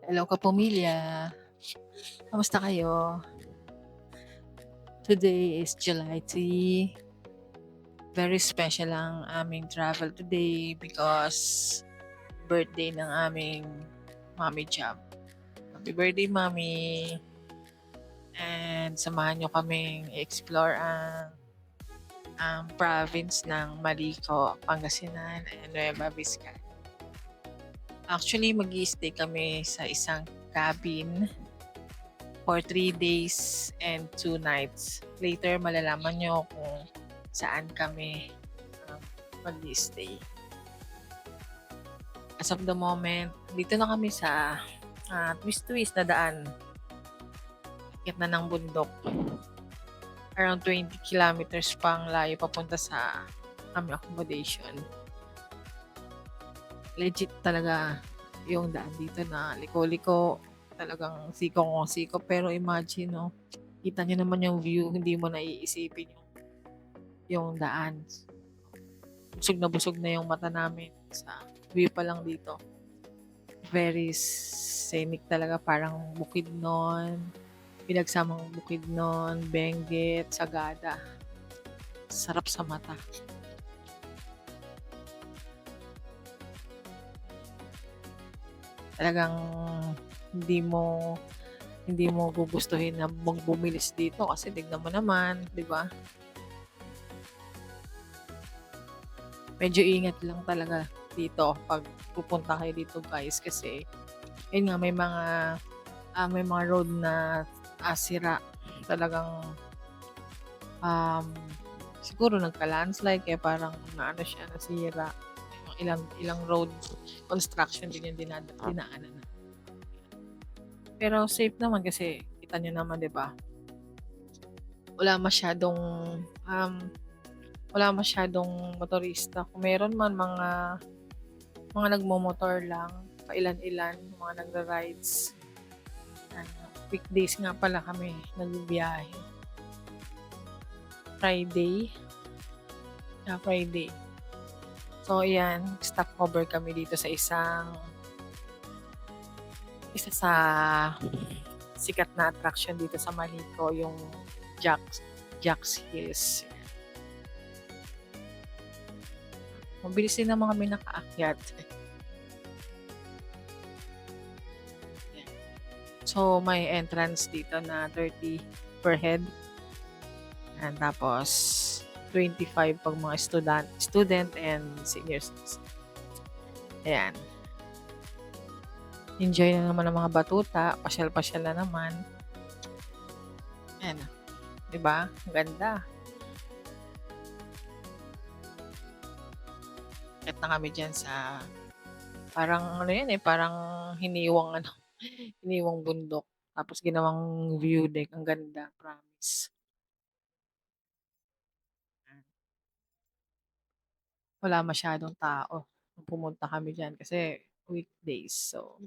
Hello kapamilya, kamusta kayo? Today is July 3. Very special ang aming travel today because birthday ng aming mommy job. Happy birthday, mommy! And samahan nyo kaming i-explore ang province ng Malico, Pangasinan, and Nueva Vizcaya. Actually, mag-i-stay kami sa isang cabin for 3 days and 2 nights. Later, malalaman nyo kung saan kami mag-stay. As of the moment, dito na kami sa twist-twist na daan. Akit na ng bundok. Around 20 kilometers pang layo papunta sa aming accommodation. Legit talaga yung daan dito na liko-liko. Talagang siko. Pero imagine, no, kita nyo naman yung view, hindi mo naiisipin yung daan. Busog na yung mata namin sa view pa lang dito. Very scenic talaga, parang Bukidnon, pinagsamang Bukidnon, Benguet, Sagada. Sarap sa mata. Talagang hindi mo gugustuhin na magbumilis dito kasi tignan mo naman, 'di ba? Medyo ingat lang talaga dito pag pupunta kayo dito, guys, kasi yun nga may mga road na sira. Talagang siguro nagka-landslide kaya parang siya, nasira. Ilang road construction din yung dinaanan na. Pero safe naman kasi kita nyo naman, 'di ba? Wala masyadong motorista. Kung meron man mga nagmo-motor lang, pailan-ilan, mga nagra-rides. Weekdays nga pala kami nagbibiyahe. Friday. So, ayan, stopover kami dito sa isa sa sikat na attraction dito sa Malico, yung Jack's Hills. Mabilis din naman kami nakaakyat. So, may entrance dito na 30 per head. And tapos, 25 pag mga student and seniors. Ayan. Enjoy na naman ang mga batuta. Pasyal-pasyal na naman. Ayan. Diba? Ang ganda. Akit na kami dyan sa parang parang hiniwang bundok. Tapos ginawang view deck. Ang ganda. Promise. Wala masyadong tao nung pumunta kami dyan kasi weekdays. So,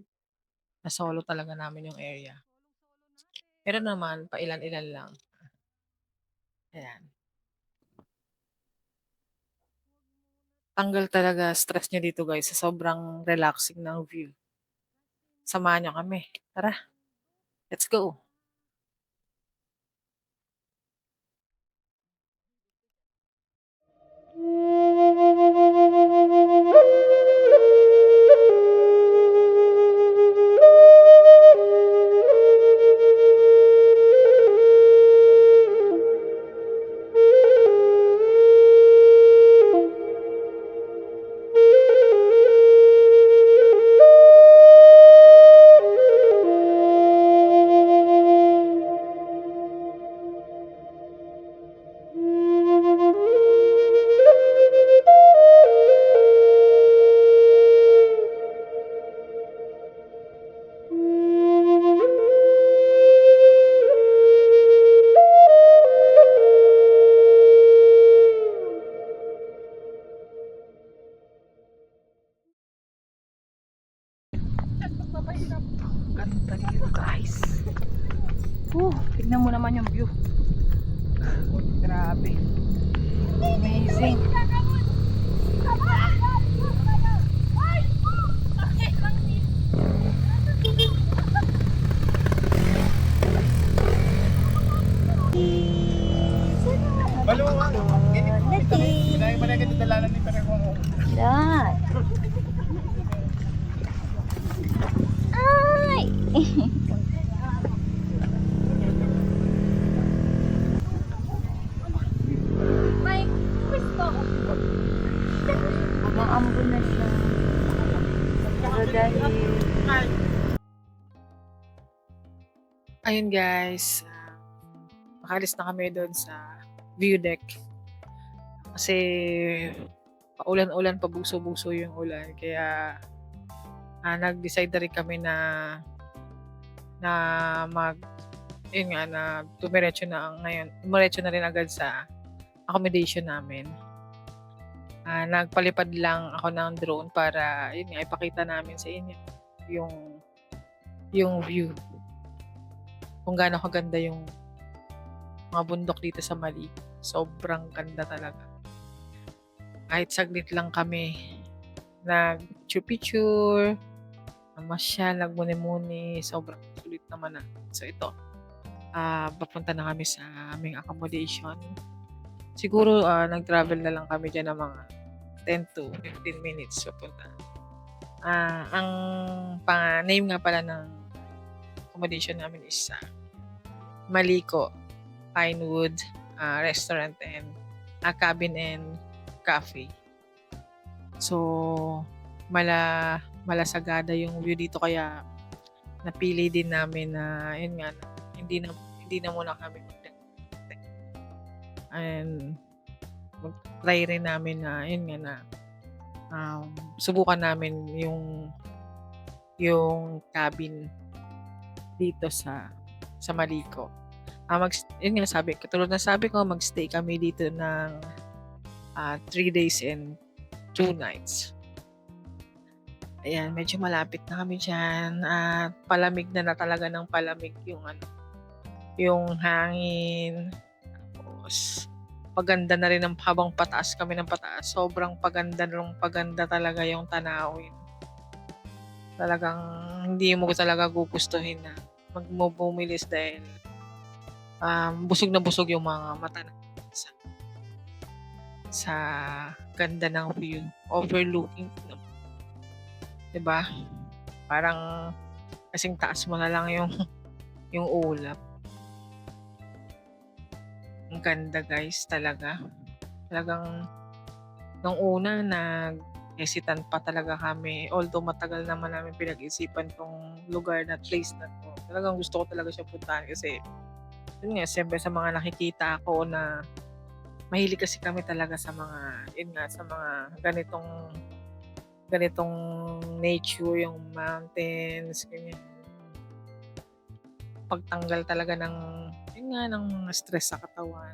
nasolo talaga namin yung area. Pero naman, pailan-ilan lang. Ayan. Tanggal talaga stress nyo dito, guys, sa sobrang relaxing ng view. Samahan nyo kami. Tara, let's go. Ganda dito, guys. Tignan mo naman yung view. Grabe. Amazing. May gusto. Umaambon na siya. Pero dahil Ayun guys, makalis na kami doon sa view deck. Kasi paulan-ulan, pabuso-buso yung ulan. Kaya nag-decide na rin kami na yun nga, na tumiretso na ngayon. Tumiretso na rin agad sa accommodation namin. Nagpalipad lang ako ng drone para yun nga, ipakita namin sa inyo yung view. Kung gaano kaganda yung mga bundok dito sa Mali. Sobrang ganda talaga. Kahit saglit lang kami nag-picture, namasyal, nagmuni-muni, sobrang sulit naman. So ito, papunta na kami sa aming accommodation. Siguro nag-travel na lang kami dyan ng mga 10 to 15 minutes papunta. Ang name nga pala ng accommodation namin is Maliko Pinewood Restaurant and Cabin and Cafe. So, malasagada yung view dito, kaya napili din namin na yun nga, hindi na muna kami and mag-try rin namin na yun nga na subukan namin yung cabin dito sa Maliko. Yun nga katulad na sabi ko, magstay kami dito ng 3 days and 2 nights. Ayan, medyo malapit na kami dyan. Palamig na talaga ng palamig yung hangin. Tapos, paganda na rin habang pataas kami ng pataas. Sobrang paganda talaga yung tanawin. Talagang hindi mo talaga gugustuhin na magbumilis dahil busog na busog yung mga mata sa ganda ng view. Overlooking. Diba? Parang kasing taas mo na lang yung ulap. Ang ganda guys talaga. Talagang nung una hesitant pa talaga kami. Although matagal naman namin pinag-isipan tong lugar na place na to. Talagang gusto ko talaga siya puntahan kasi yun nga, siyempre sa mga nakikita ako na mahilig kasi kami talaga sa mga ganitong nature, yung mountains, ganyan. Pagtanggal talaga ng stress sa katawan.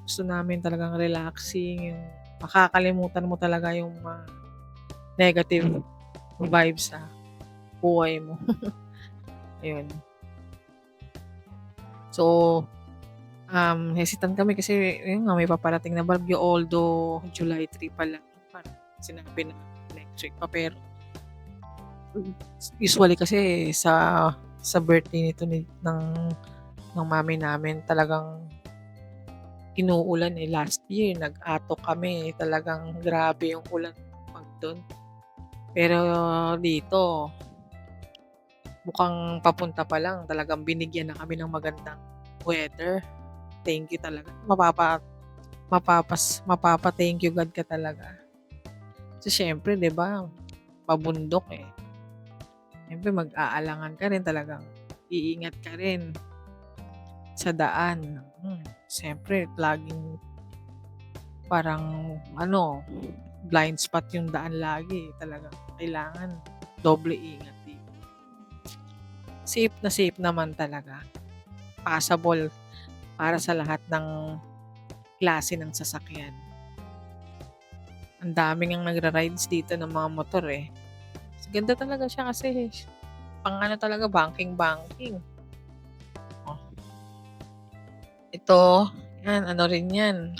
Gusto namin talagang relaxing, yung makakalimutan mo talaga yung mga negative vibes sa buhay mo. Ayun. So, hesitant kami kasi yun nga, may paparating na bagyo, although July 3 pa lang, parang sinabi na next week pa, pero usually kasi sa birthday nito ng mami namin, talagang inuulan last year nag-atok kami, talagang grabe yung ulan pag doon. Pero dito mukhang papunta pa lang, talagang binigyan na kami ng magandang weather. Thank you talaga. Mapapa-thank you God ka talaga. So, syempre, 'di ba? Pabundok Syempre mag-aalangan ka rin, talagang iingat ka rin sa daan. Syempre, laging parang blind spot yung daan lagi. Talagang kailangan doble ingat dito. Safe naman talaga. Passable para sa lahat ng klase ng sasakyan. Ang daming ang nagra-rides dito ng mga motor Ganda talaga siya kasi pang talaga, banking. Ito, yan, rin yan.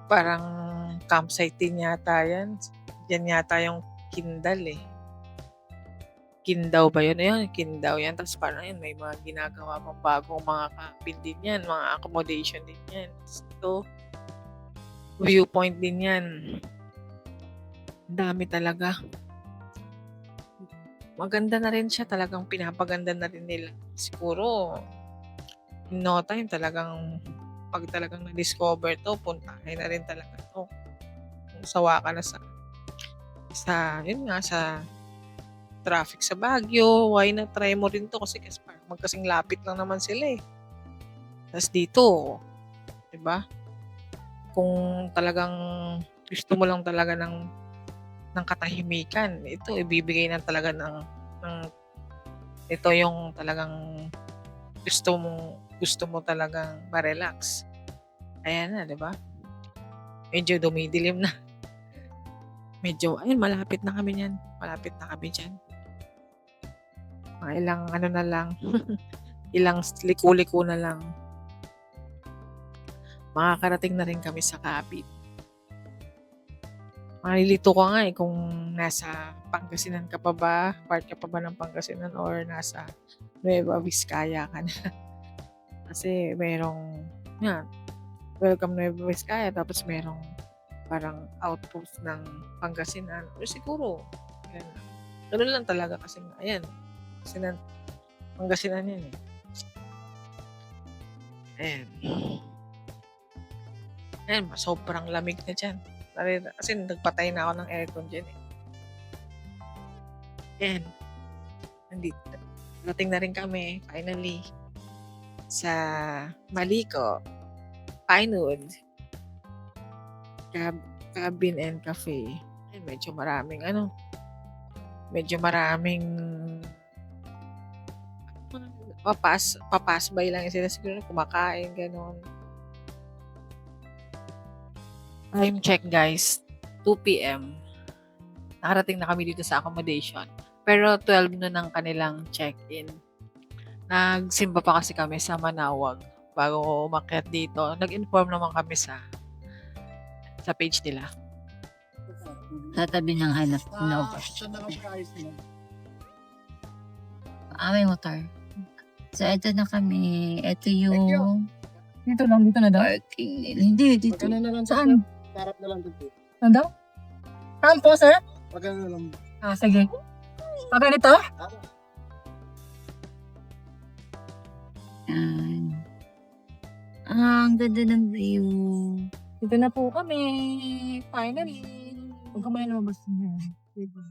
Parang campsite din yata yan. Yan yata yung Kindal Kindaw ba yun? Ayun, Kindaw yan. Tapos parang yun, may mga ginagawa pang bagong mga cabin din yan, mga accommodation din yan. So, viewpoint din yan. Ang dami talaga. maganda na rin siya, talagang pinapaganda na rin nila. Siguro, in no time talagang 'pag talagang na-discover 'to, puntahan na rin talaga 'to. Kung sawa ka na yun nga, sa traffic sa Baguio, why not try mo rin 'to kasi parang magkasing lapit lang naman sila, eh. Tas dito, 'di ba, kung talagang gusto mo lang talaga ng katahimikan, ito ibibigay na talaga ng ito yung talagang gusto mo talagang ma-relax. Ayan na, 'di ba? Medyo dumidilim na. Medyo ayun, malapit na kami niyan, malapit na kami diyan. Mga ilang ano na lang, ilang liko-liko na lang, makakarating na rin kami sa Cabit. Nalilito ka nga, eh, kung nasa Pangasinan ka pa ba, part ka pa ba ng Pangasinan or nasa Nueva Vizcaya ka na. Kasi merong yan, welcome Nueva Vizcaya tapos merong parang outpost ng Pangasinan or siguro yan lang. Gano'n lang talaga kasi nga ayan, Pangasinan yan, eh. Ayan. Ayan, sobrang lamig na diyan. Kasi nagpatay na ako ng aircon diyan, eh. Ayan, narating na rin kami finally sa Maliko, Pinewood, Cabin and Cafe. Ayan, medyo maraming papas-by lang sila siguro kumakain, gano'n. Time check guys, 2 PM. Nakarating na kami dito sa accommodation. Pero 12 noon ang kanilang check-in. Nagsimba pa kasi kami sa Manawag bago umakyat dito. Nag-inform naman kami sa page nila. Sa tabi ng hanap no. Saan na kasi ayos nila? May motor. So, ito na kami. Ito yung Dito na daw. parking. Hindi, dito. Pagkano na lang Saan? Sarap na lang dito. Ano daw? Saan po, sir? Pagkano na lang. Sige. Pag ganito? Yan. Ang ganda ng view. Dito na po kami. Finally. Huwag ka muna lumabas niya. Diba?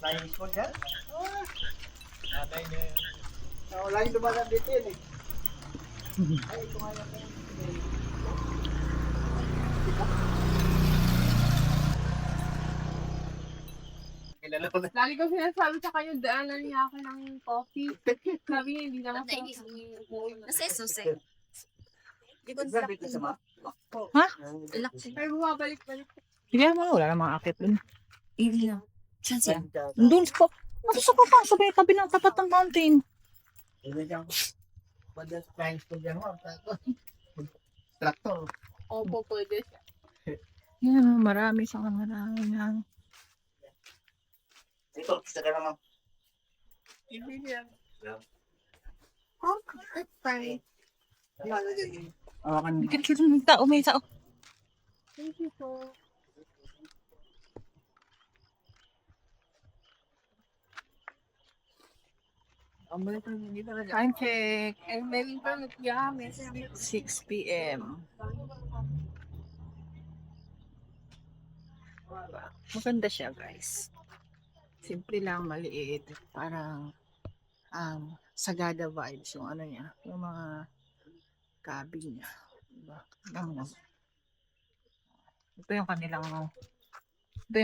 Line ko dyan? Nanay niya yun. Lagi dumadaan dito yun eh. Ay, ito nga yan. Kilala ko na. Lagi ko sinasabi sa kanya, daanan niya ako ng coffee. Sabi niya, hindi naman sa Nasa susi. Saan dito sa mga? Ha? Ay, bumabalik-balik. Hindi naman, wala namang akit dun. Hindi na. Saan siya? Doon sa pa, sa may tabi ng tapat ng mountain. Lines ko dyan mo. Traktor. Opo, pwede siya. Yan, marami yan. Ito, isa ka naman. Hindi niya. Okay. Kikita ng tao, may tao. Thank you po. Time check. And meron pa nagyamin. 6 p.m. Maganda siya, guys. Simple lang, maliit. Parang Sagada vibes yung ano niya. Yung mga cabin niya. Diba? Ito yung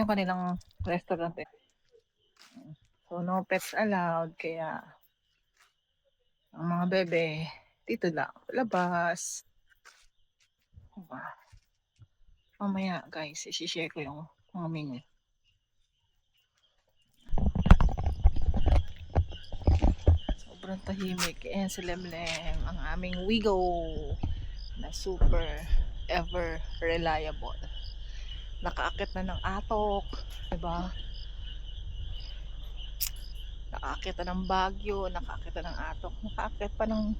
kanilang restaurant. So, no pets allowed. Kaya, ang mga bebe, dito lang. Labas. Diba? Mamaya, guys, isi-share ko yung mga menu. Sobrang tahimik. Ayan si Lemlem, ang aming Wigo na super ever reliable. Nakaakit na ng atok, diba? Nakaakit na ng Baguio, nakaakit na ng atok, nakaakit pa ng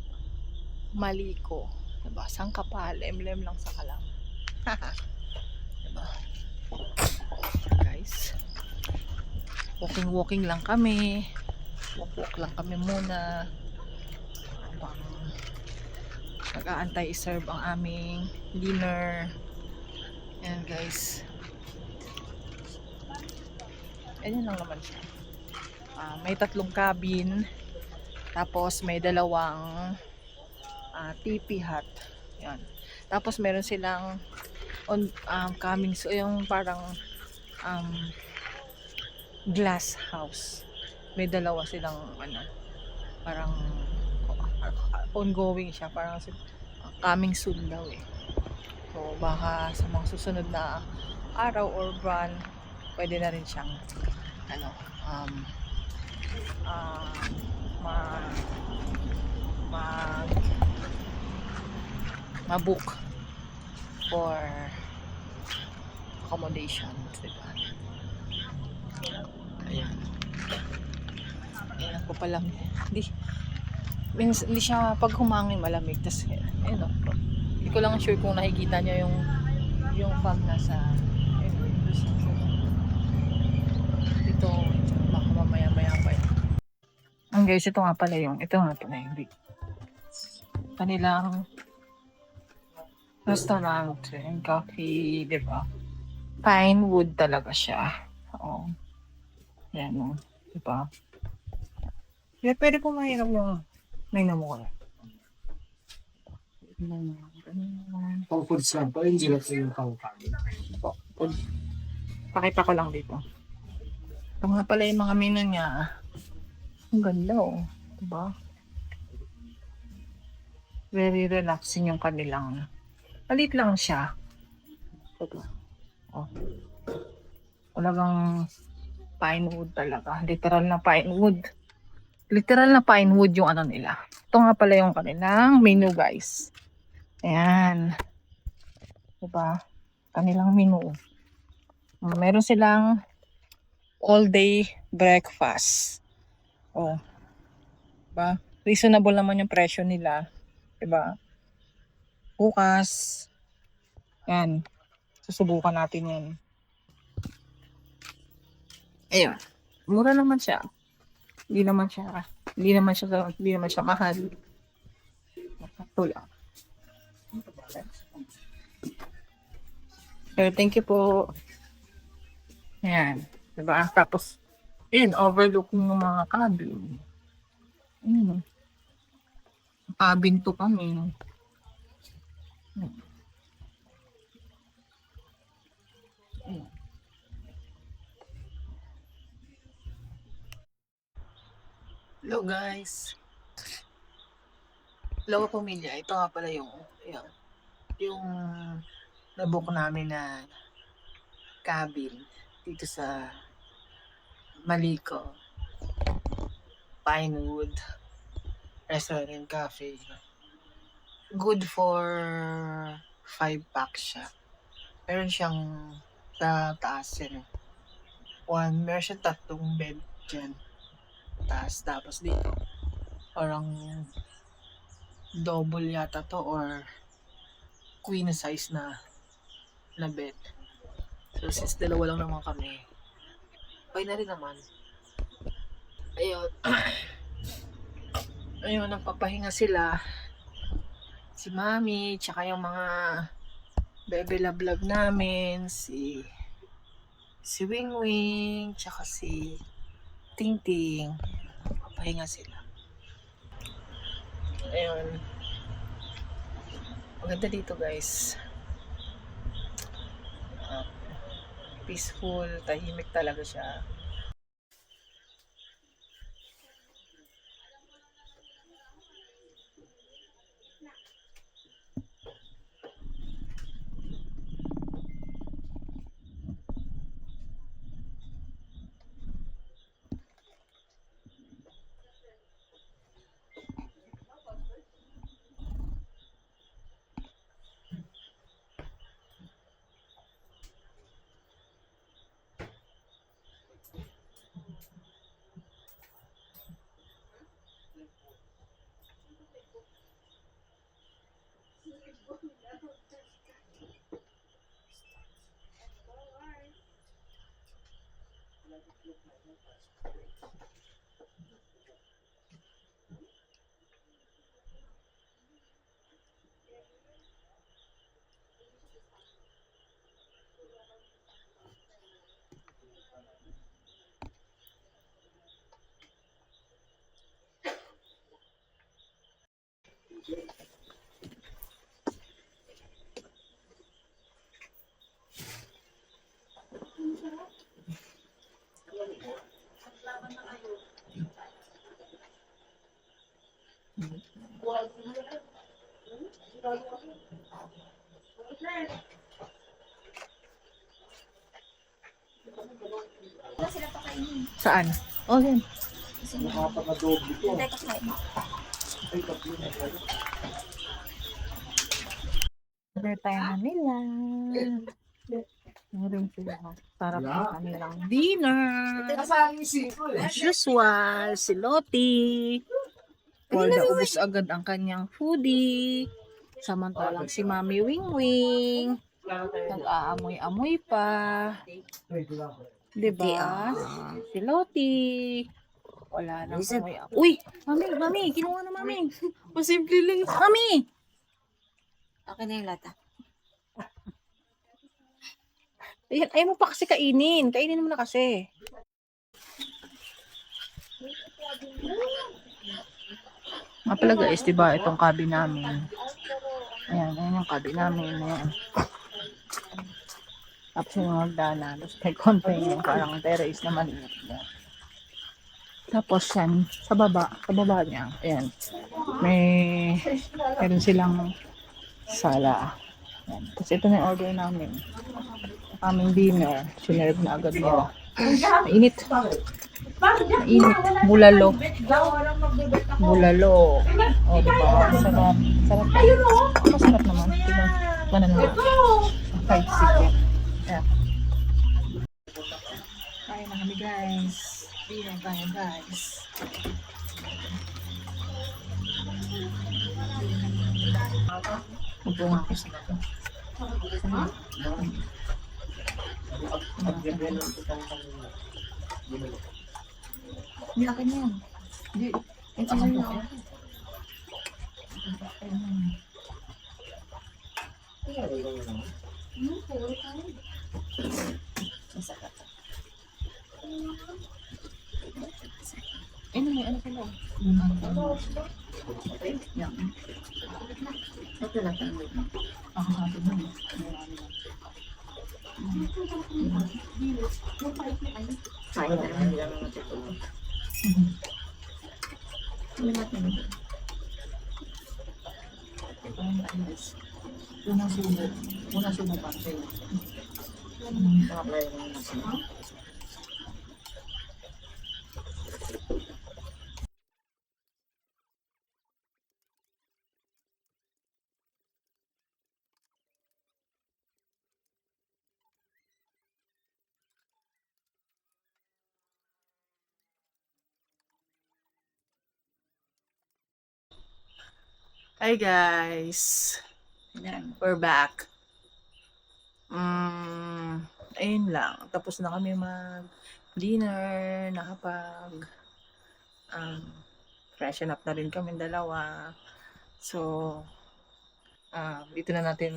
Maliko. Diba? Saan ka pa? Lemlem lang sa kalam. Diba? Guys, walking lang kami. Walk lang kami muna. Nag-aantay i-serve ang aming dinner. Ayan guys. Ayan lang naman siya. May 3 cabin. Tapos may 2 teepee hut. Yan. Tapos meron silang coming so yung parang glass house. May 2 silang parang ongoing siya, parang coming soon daw eh. So baka sa mga susunod na araw or buwan pwede na rin siyang ma-book for accommodation, diba? Ayan. Ayan ko palang hindi siya pag humangin malamig, tas hindi ko lang sure kung nakikita niya yung fog nasa dito, baka mamaya pa yun. Guys, ito nga pala yung kanilang restaurant and coffee, diba? Pine wood talaga siya. Oo. Yan o. Diba? Yeah, pwede po mahirap yung may namukha. Pang foods lang po, hindi lang yung pang-kain. Pakita ko lang dito. Ito nga pala yung mga menu niya. Ang ganda oh. Diba? Very relaxing yung kanilang. Palit lang siya. Diba? Oh. Talagang pine wood talaga. Literal na pine wood. Literal na pine wood yung ano nila. Ito nga pala yung kanilang menu guys. Ayan. Diba? Kanilang menu. Meron silang all day breakfast. Oh. Diba? Reasonable naman yung presyo nila. Diba? Bukas. Yan. Susubukan natin yan. Ayun. Mura naman siya. Hindi naman siya mahal. Ito lang. So, thank you po. Ayan. Diba? Tapos, overlooking ng mga cabin. Cabin to kami. Hello guys. Hello pamilya. Ito nga pala yung nabook namin na cabin dito sa Maliko. Pinewood Restaurant and Cafe. Good for 5 packs siya. Meron siyang sa taas yan. Meron siyang 3 bed dyan. Taas, tapos dito parang double yata to or queen size na na bed. So, since dalawa lang naman kami, okay na rin naman. Ayun. Ayun, nagpapahinga sila. Si Mami, tsaka yung mga bebe love namin, si Wing Wing, tsaka si Ting Ting. Pahinga sila. Ayun. Maganda dito, guys. Peaceful, tahimik talaga siya. Saan? Oh, yan. Nakapag-adobe ko. Order tayo na nila. Meron sila. Sarap ng kanilang dinner. As usual, si Lottie. For the ubus agad ang kanyang foodie. Samantalang si Mami Wing Wing. Nag-aamoy-amoy pa. Diba? Si Lottie. Wala nang amoy. Uy! Mami! Kinuha na Mami! Posible lang. Mami! Okay na yung lata. Ayan, ayaw mo pa kasi kainin. Kainin mo na kasi. Nga pala guys, diba itong cabin namin. Ayan yung cabin namin. Ayan. Tapos yung magdana. Tapos may konting yung parang terrace naman. Ayan. Tapos yan, sa baba niya. Ayan. Meron silang sala. Ayan. Tapos ito na yung order namin. Aming dinner. Sinerve na agad nila. Mainit. Mainit. Bulalo. Bulalo. O, diba? Sarap. Sarap. Masarap naman. Diba? Ano naman? Fried chicken. Ayan. Kain na kami guys. Dinner tayo guys. Magbunga ko sila. Hindi akin yan. Hindi. Ito na yun. Ano ka lang? Yan. Ito na tayo. Ako sabi mo. Kain na lang lang ang ito. Unang subo pa sa'yo. Hi guys! We're back. ayun lang. Tapos na kami mag-dinner, nakapag freshen up na rin kami dalawa. So, dito na natin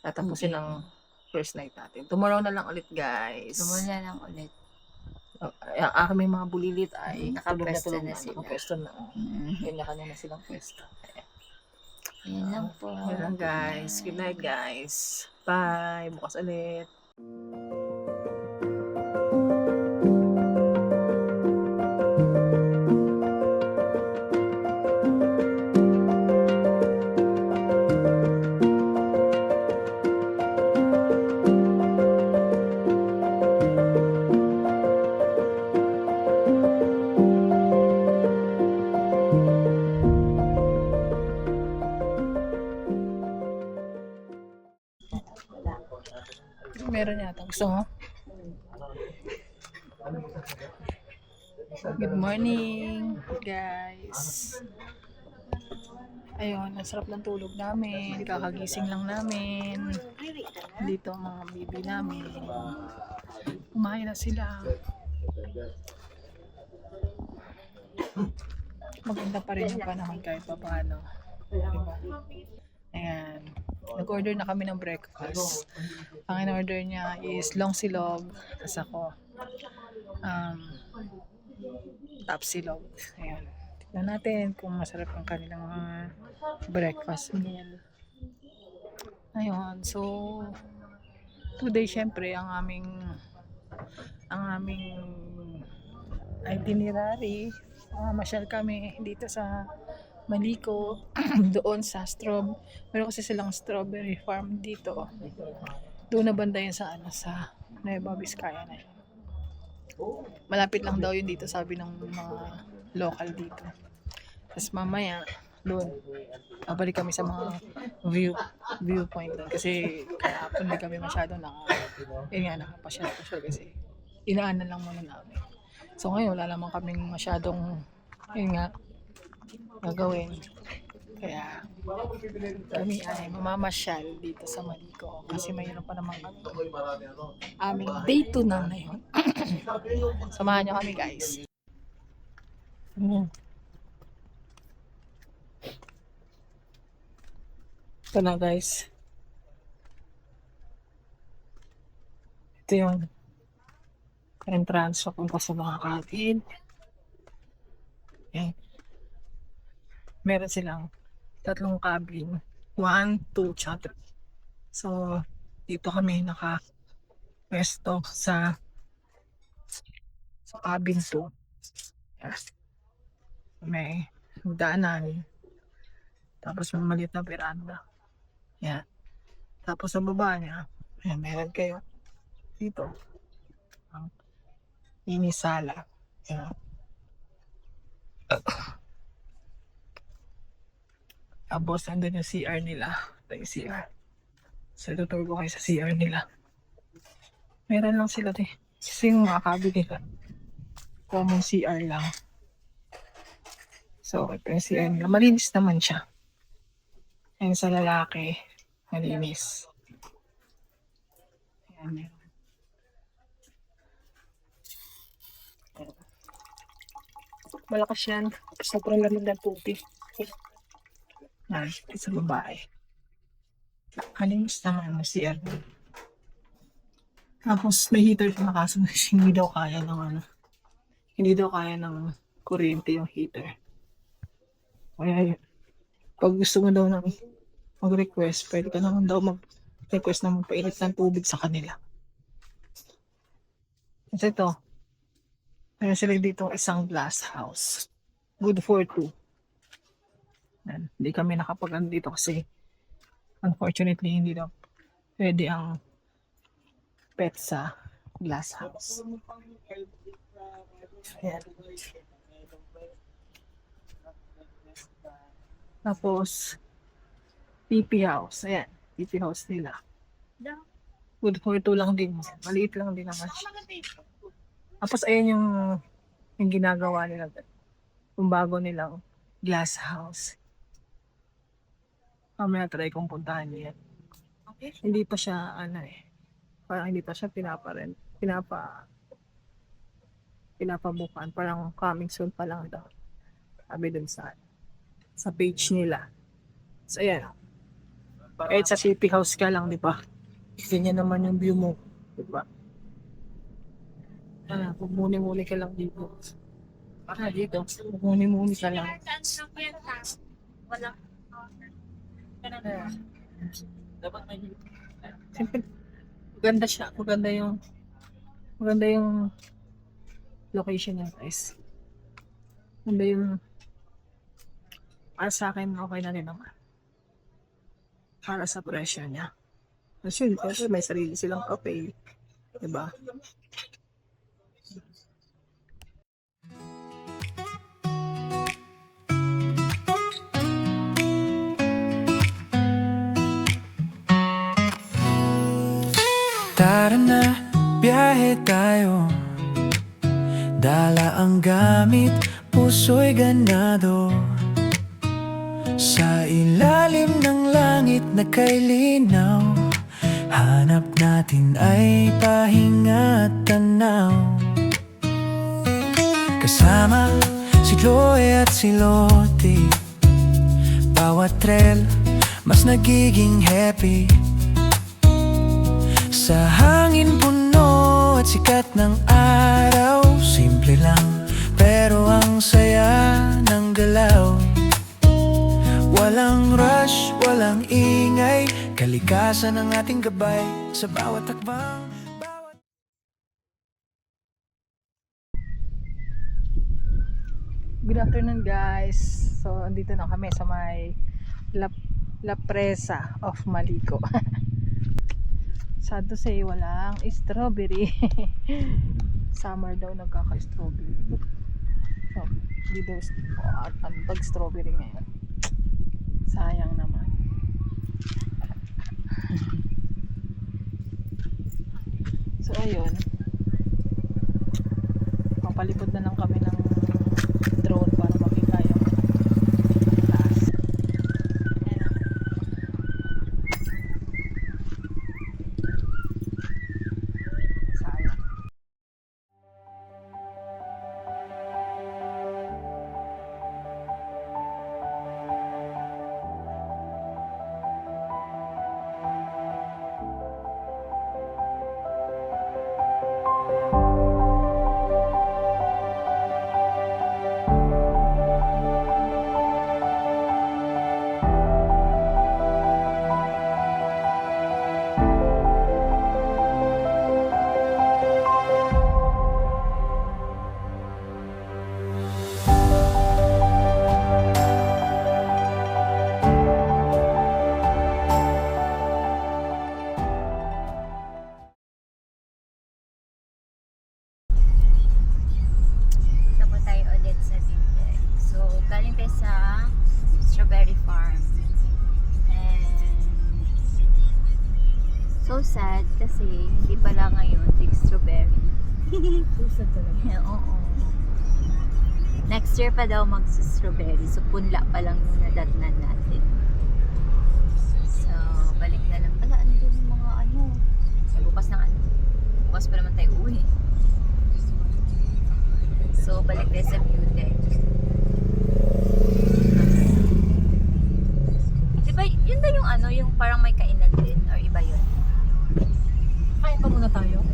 tatapusin ang first night natin. Tomorrow na lang ulit, guys. Tumula lang ulit. May mga bulilit ay Nakapwesto na sila. Nakapwesto na. Mm. Kanya-kanya na silang pwesto. Yun lang po. Yun lang, guys. Good night, guys. Bye. Bukas ulit. Meron yata. Gusto mo? Good morning, guys. Ayun, ang sarap ng tulog namin. Kakagising lang namin. Dito ang mga baby namin. Kumain na sila. Maganda pa rin yung panahon kahit pa paano. Diba? Ayan. Nag-order na kami ng breakfast. Ang in-order niya is long silog. Tapos ako, top silog. Ayan. Tignan natin kung masarap ang kanilang breakfast meal. Ayun. So, today syempre ang aming itinerary. Masyal kami dito sa Maliko, doon sa meron kasi silang strawberry farm dito. Doon na banda yun sa Nueva Vizcaya na yun. Malapit lang daw yun dito, sabi ng mga local dito. Tapos mamaya, doon, babalik kami sa mga viewpoint doon. Kasi kahapon hindi kami masyado nakapasyal kasi inaanan lang muna namin. So ngayon, wala naman kaming masyadong, gagawin. Kaya kami ay mamamasyal dito sa Maliko kasi mayroon pa namang aming day 2 na ngayon. Samahan nyo kami, guys. Ito na, guys. Ito yung entrance papunta sa mga cabin. Okay. Meron silang 3 cabin. 1, 2, 3. So, dito kami naka-pwesto sa cabin 2. Yes. May daanan. Tapos may maliit na veranda. Yan. Tapos sa baba niya, meron kayo dito ang inisala. Yan. Tapos, andun yung CR nila. Ito yung CR. So, tuturo ko kayo sa CR nila. Meron lang sila kasi yung mga cabin nila. Common CR lang. So, ito yung CR nila. Malinis naman siya. Ayan sa lalaki. Malinis. Ayan. Malakas yan. Sobrang lamig ng tubig. Sa babae. Malinis naman ang CR. Tapos may heater na kaso hindi daw kaya ng kuryente yung heater. Kaya yun. Pag gusto mo daw mag-request, pwede ka naman daw mag-request na magpainit ng tubig sa kanila. Kasi ito, meron sila dito isang glass house. Good for 2. Hindi kami nakapag dito kasi unfortunately hindi daw pwede ang pet sa glass house. Ayan. Tapos PP house. Ayan. PP house nila. Good for 2 lang din. Maliit lang din naman. Tapos ayan yung ginagawa nila. Yung bago nilang glass house. Mamaya try kong puntahan niya. Hindi pa siya Parang hindi pa siya pinapabukan. Parang coming soon pa lang daw. Sabi dun sa page nila. So, ayan. Kahit sa City House ka lang, di ba? Ganyan naman yung view mo. Di ba? Pagmuni-muni ka lang dito. Dito. Pagmuni-muni ka lang. Siyempre, maganda siya. Maganda yung location niya, guys. Maganda yung para sa akin, okay na rin naman. Para sa presyo niya. Kasi may sarili silang cafe. Diba? Tara na, biyahe tayo. Dala ang gamit, puso'y ganado. Sa ilalim ng langit na kay linaw, hanap natin ay pahinga at tanaw. Kasama si Chloe at si Lottie, bawat trail mas nagiging happy. Sa hangin puno at sikat ng araw, simple lang pero ang saya ng galaw. Walang rush, walang ingay, kalikasan ng ating gabay sa bawat takbang. Good afternoon, guys. So, andito na kami sa may La Presa of Malico. Sad to say, walang strawberry. Summer daw nagkaka-strawberry. So, hindi daw pag-strawberry ngayon. Sayang naman. So, ayun. Papalipod na lang kami ng drone para makita yung taas. Sayang. Tapos tayo ulit sa Binteg. So, galing tayo sa strawberry farm. And so sad kasi hindi pala ngayon big strawberry. So sad talaga. Oo. Next year pa daw magsa-strawberry. So, punla pa lang yung nadatnan natin. So, balik na lang. Ala, ano din yung mga ano? Ay, bukas na ano. Bukas pa naman tayo uwi. So, balik tayo sa view deck. Diba, yun ba yung ano, yung parang may kainan din? Or iba yun? Kain pa muna tayo.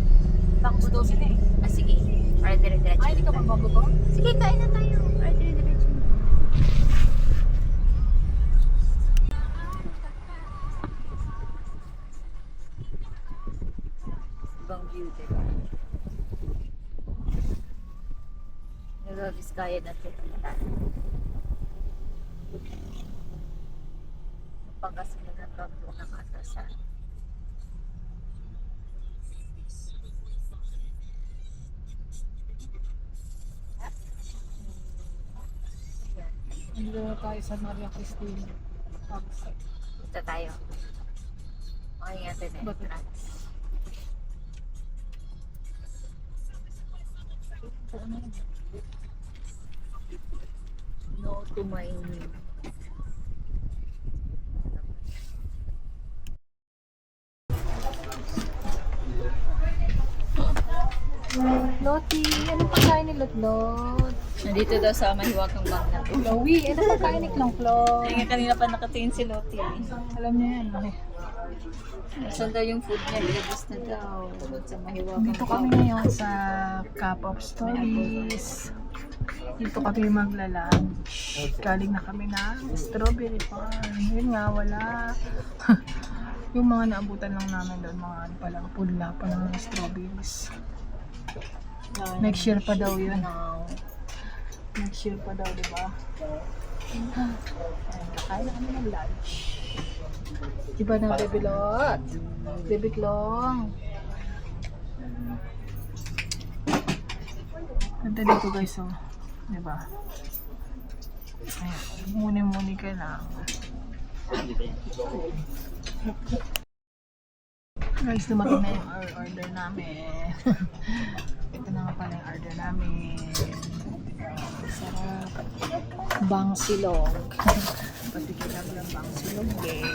Pang-udosin eh. Ah, sige. Para dire-diretso. Ay, hindi ka magbago ba? Sige, kain na tayo. Para dire-diretso. Ibang view deck. Nueva Vizcaya na ito. Pagkasunod ng bagyo ng atasan. Nandito na tayo sa Maria Cristina. Punta tayo. Okay nga ito na Ba't- entrance. No to mining. Loti, ano pagkain ni Lotlot? Nandito daw sa mahiwagang bangka. Chloe, ano pagkain ni Klong-Klong? Kaya nga kanina pa nakatingin si Lottie. Alam niya yan. Okay. Saan daw yung food niya? Ilabas na daw. Sa mahiwagang Dito kami ngayon sa Cup of Stories. Dito kami magla-lunch. Galing na kami ng strawberry farm. Yun nga, wala. Yung mga naabutan lang namin doon, mga ano pa lang, pula pa ng mga strawberries. Next year pa daw yun. Next year pa daw, di ba? Ayan, kakain na kami ng lunch. Diba na, Baby Lot? Baby Klong. Ganda dito guys, oh. Diba? Ayan, muni-muni ka lang. Guys, dumating na yung order namin. Ito na nga pala yung order namin. Sarap. Bang silog. Patikilang ng bang silog din.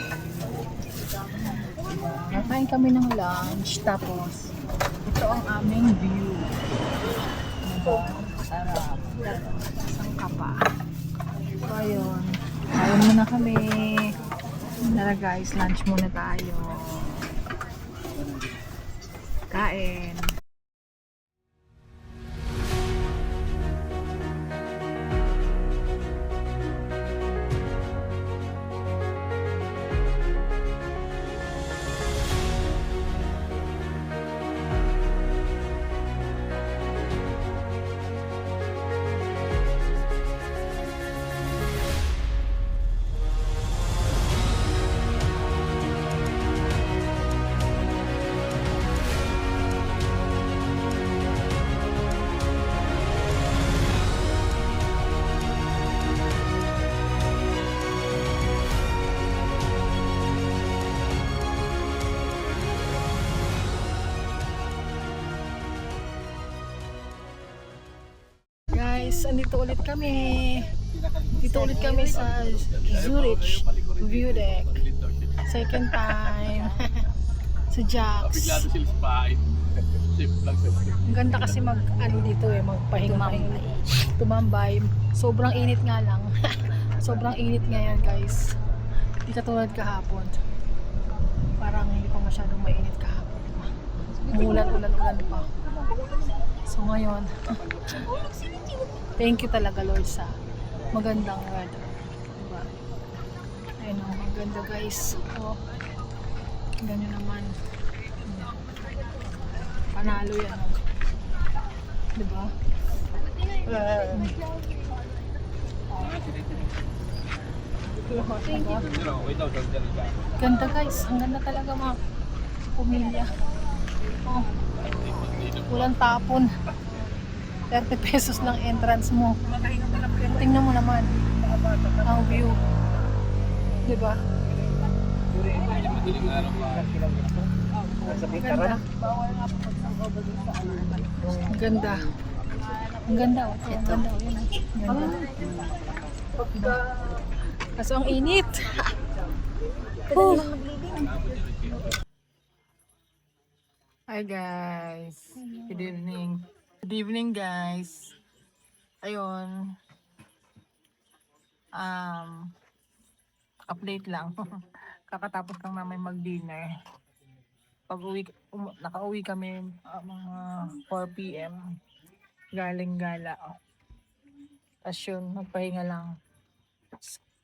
Nakain kami ng lunch. Tapos, ito ang aming view. Diba? Sarap. Isang kapa. So, ayun. Kain muna kami. Tara guys, lunch muna tayo. Kain. Guys, andito ulit kami. Dito ulit kami sa Zurich View Deck. Second time. Sa Jax. Ang ganda kasi dito magpahinga. Tumambay. Sobrang init nga lang. Sobrang init ngayon guys. Hindi katulad kahapon. Parang hindi pa masyadong mainit kahapon. Umulan-ulan pa. So ngayon, thank you talaga Lord sa magandang weather. Diba? Ayun o, maganda guys. O, ganyan naman. Panalo yan o. Diba? Ganda guys. Ang ganda talaga mga pumilya. Oh. Walang tapon. 30 pesos lang entrance mo. Pero tingnan mo naman ang view. Diba? Ganda. Ang ganda. Ang ganda. Oh. Ang ganda. Oh. Yan. Ang ganda. Kaso ang init. Hi guys. Good evening. Good evening guys. Ayun. Update lang. Kakatapos lang namin mag-dinner. Nakauwi kami mga 4 PM. Galing gala. Tapos yun, magpahinga lang.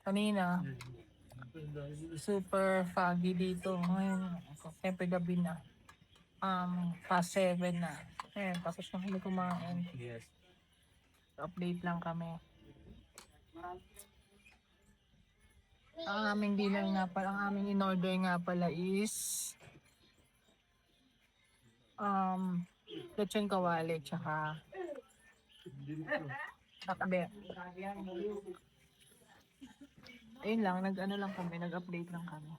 Kanina, super foggy dito. Ngayon, siyempre gabi na. Past 7 na. Ayan, tapos na kami kumain. Yes. Update lang kami. Ang aming dinner nga pala, ang aming in-order nga pala is lechon kawali, tsaka kakabe. Ayun lang, nag-update lang kami.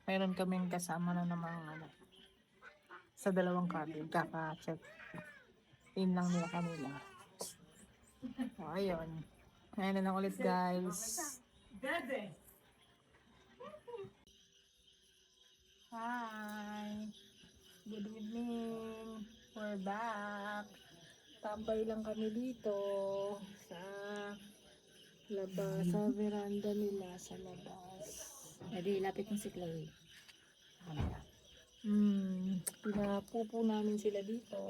Meron kaming kasama na namang sa dalawang cabin, kaka-check in lang nila kanila. So, ayun. Ngayon na lang ulit guys. Hi! Good evening! we're back. Tambay lang kami dito sa labas, sa veranda nila sa labas. Pwede, lapit mo si Chloe. Camera. Pinapupo namin sila dito.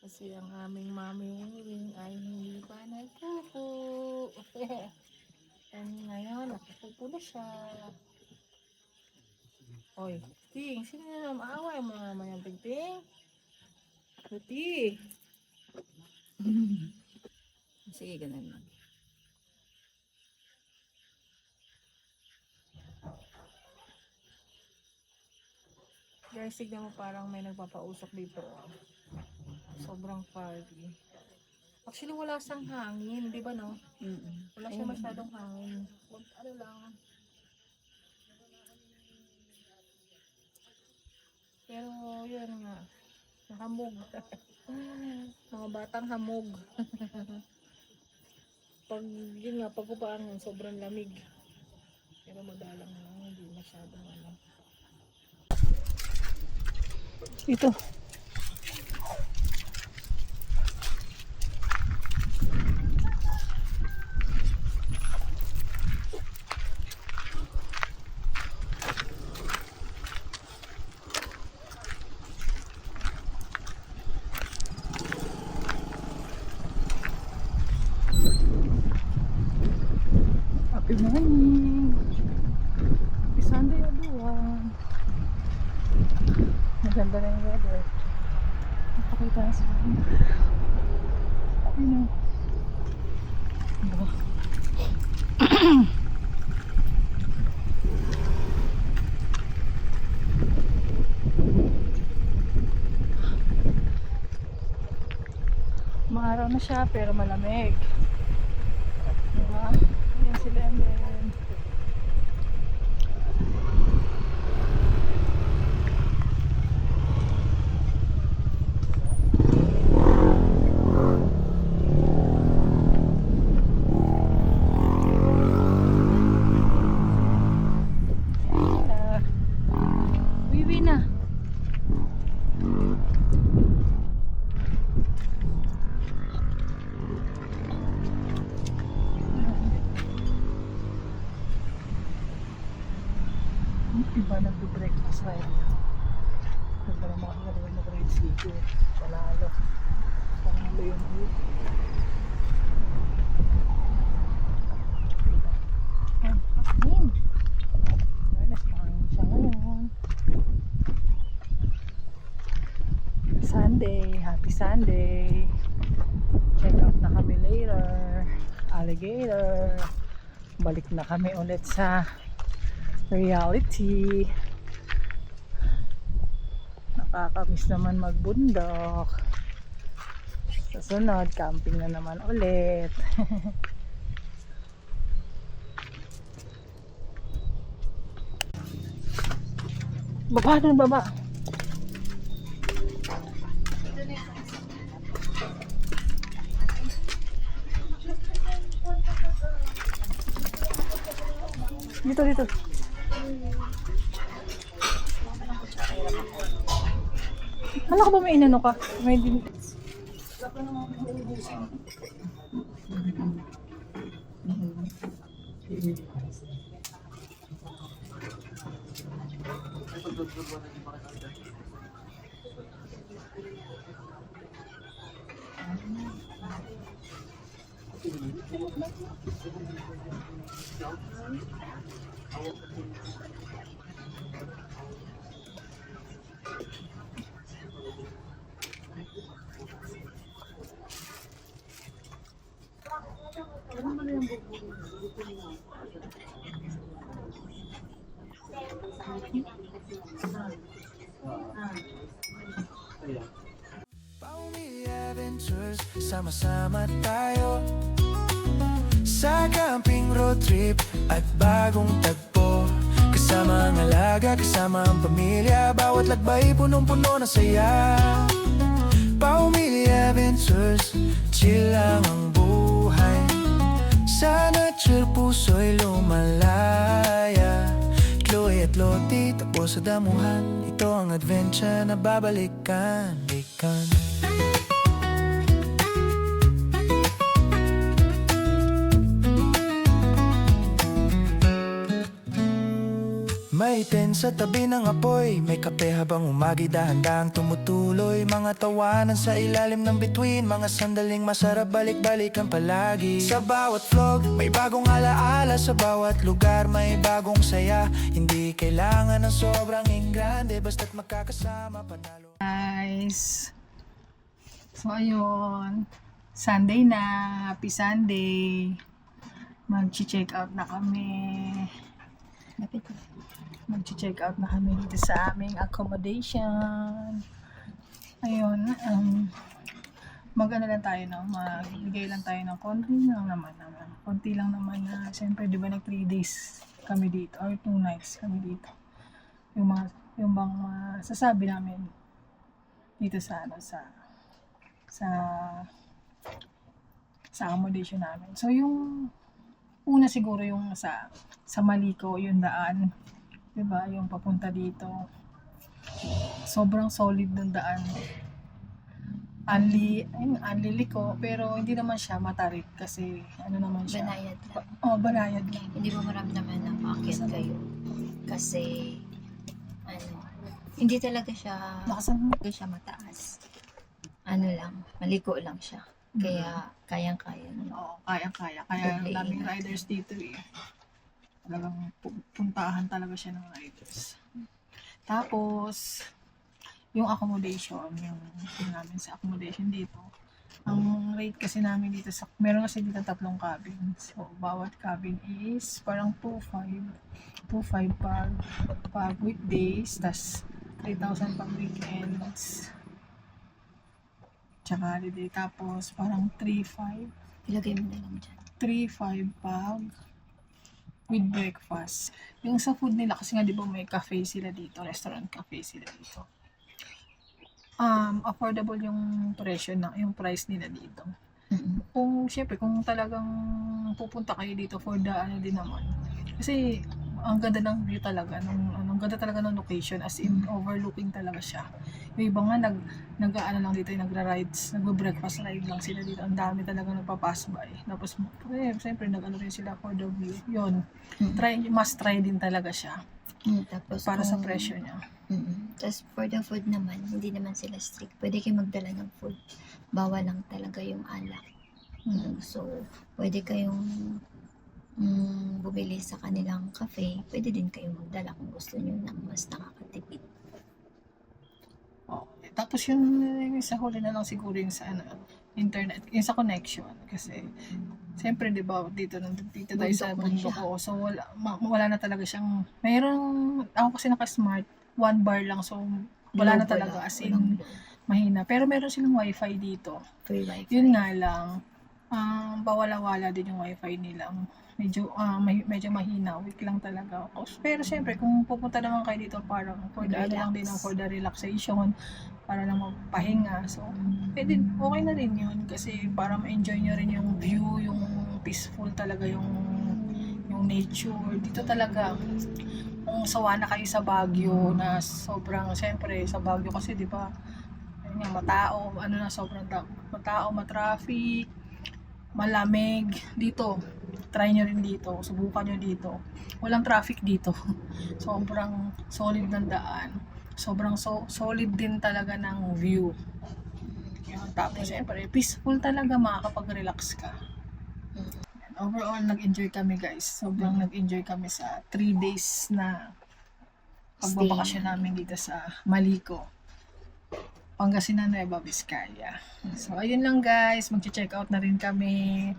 Kasi ang aming mami ring ay hindi pa nagpupo. And ngayon, napupupo na siya. Oy, Ting, sino na maaway mo naman yung Ting? Puti. Sige, ganun lang. Guys, tignan mo parang may nagpapausok dito. Sobrang foggy. Actually, wala siyang hangin, di ba no? Wala siya masyadong hangin. Ano lang. Pero, yun nga. Nahamog. Mga batang hamog. Pag, yun nga, pag upaangan, sobrang lamig. Pero madalang lang, hindi masyadong ano. Ito. Happy morning. Happy Sunday, everyone. Maganda na yung weather. Napakita na sa akin. Ayun o. Ano? Maaraw na siya pero malamig. Diba? Ayan si Lemon. Wiwi na. Iba nag-breakfast tayo. Ganda na mga nga mag-rides dito. Panalo. Panalo yung view. Hangin. Alas, hangin siya ngayon. Sunday. Happy Sunday. Check out na kami later. Alligator. Balik na kami ulit sa reality. Nakakamiss naman magbundok. Sa sunod, camping na naman ulit. Baba dun, baba. Dito, dito. Hala ko ba may inano ka? May din. Paumi Adventures, sama-sama tayo sa camping road trip at bagong tagpo. Kasama ang alaga, kasama ang pamilya, bawat lagbay punong-puno ng saya. Paumi Adventures, chill lang ang buhay, sa nature puso'y lumalaya. Chloe Shirley at Lottie, tapos sa damuhan. Ito ang adventure na babalikan. May tent sa tabi ng apoy, may kape habang umagi, dahan-dahang tumutuloy. Mga tawanan sa ilalim ng bituin, mga sandaling masarap balik-balikan palagi. Sa bawat vlog, may bagong alaala, sa bawat lugar may bagong saya. Hindi kailangan ng sobrang ingrande, basta't magkakasama panalo. Guys, so ayun, Sunday na, happy Sunday. Mag-check out na kami. Mag-check out na kami dito sa aming accommodation. Ayun, mag-ano lang tayo, no? Magbigay lang tayo ng konti lang naman. Konti lang naman na, siyempre, di ba, 3 days kami dito, or 2 nights kami dito. Yung bang sasabi namin dito sa accommodation namin. So, yung una siguro yung sa Maliko, yung daan. Diba? Yung papunta dito. Sobrang solid ng daan. Anli liko, pero hindi naman siya matarik kasi ano naman siya. Banayad lang. Banayad lang. Hindi mo maramdaman na maakyat kayo. Kasi, hindi talaga siya mataas. Ano lang, maliko lang siya. Kaya, kayang-kaya. Oo, kayang-kaya. Kaya ang daming riders dito eh. Talagang puntahan talaga siya ng riders. Tapos, yung accommodation, yung namin sa accommodation dito, ang rate kasi namin dito, meron kasi dito 3 cabin. So, bawat cabin is parang 2,500 pag weekdays, tas 3,000 pag weekends. Tsaka holiday. Tapos, parang 3,500. Ilagay mo na lang dyan. 3,500 pag with breakfast. Yung sa food nila, kasi nga di ba may cafe sila dito, restaurant cafe sila dito. Affordable yung presyo yung price nila dito. Kung syempre, kung talagang pupunta kayo dito for the ano din naman. Kasi ang ganda ng view talaga, ang ganda talaga ng location, as in overlooking talaga siya. Yung iba nga nag-aano lang dito, nagra-rides, nagbe-breakfast ride lang sila dito. Ang dami talaga nagpa-pass by. Tapos siyempre nag-ano rin sila for the view. Yun. Must try din talaga siya. Tapos Para sa presyo niya. Tapos for the food naman, hindi naman sila strict. Pwede kayo magdala ng food. Bawal lang talaga yung alak. So, pwede kayong bumili sa kanilang cafe. Pwede din kayong magdala kung gusto nyo ng mas nakakatipid. Tapos yung sa huli na lang siguro yung sa internet, yung sa connection. Kasi, siyempre, di ba, dito tayo sa bundok ko. So, wala na talaga siyang, ako kasi naka-smart, 1 bar lang. So, wala na talaga, as in, mahina. Pero meron silang wifi dito. Free wifi. Yun nga lang, bawala-wala din yung wifi nila. Medyo mahina, weak lang talaga. Pero syempre, kung pupunta naman kayo dito parang for the lang din, for the relaxation, para lang magpahinga. So, okay na rin yun kasi para ma-enjoy nyo rin yung view, yung peaceful talaga yung nature. Dito talaga, kung sawa na kayo sa Baguio na sobrang, syempre sa Baguio kasi di ba, matao, sobrang matao, matraffic, malamig. Dito, try nyo rin dito, subukan nyo dito. Walang traffic dito. Sobrang solid ng daan. Sobrang solid din talaga ng view. Yun. Tapos, syempre, peaceful talaga, makakapag-relax ka. Overall, nag-enjoy kami guys. Sobrang nag-enjoy kami sa 3 days na pagbabakasyon namin dito sa Maliko, Pangasinan, Nueva Vizcaya. So, ayun lang guys. Mag-check out na rin kami.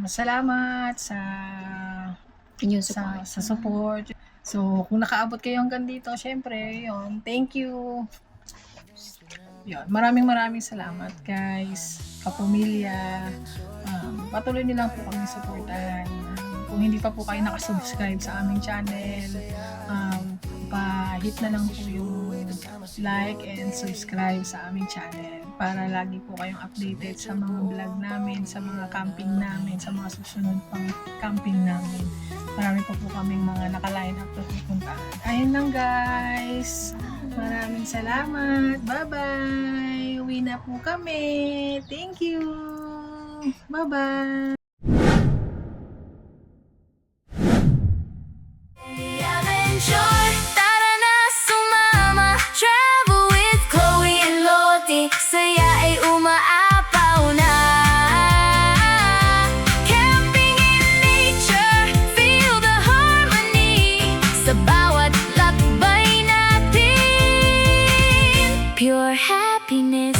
Salamat sa support. So, kung nakaabot kayo hanggang dito, syempre, yun, thank you. Yun, maraming salamat guys. Kapamilya. Patuloy niyo lang po kami supportan. Kung hindi pa po kayo nakasubscribe sa aming channel, pa-hit na lang po yung like and subscribe sa aming channel para lagi po kayong updated sa mga vlog namin, sa mga camping namin, sa mga susunod pang camping namin. Marami pa po kaming mga naka-line up na pupuntahan. Ayun lang guys. Maraming salamat. Bye-bye. Uwi na po kami. Thank you. Bye-bye. Adventure, tara na sumama. Travel with Chloe and Lottie. Saya ay umaapaw na. Camping in nature, feel the harmony. Sa bawat lakbay natin, pure happiness.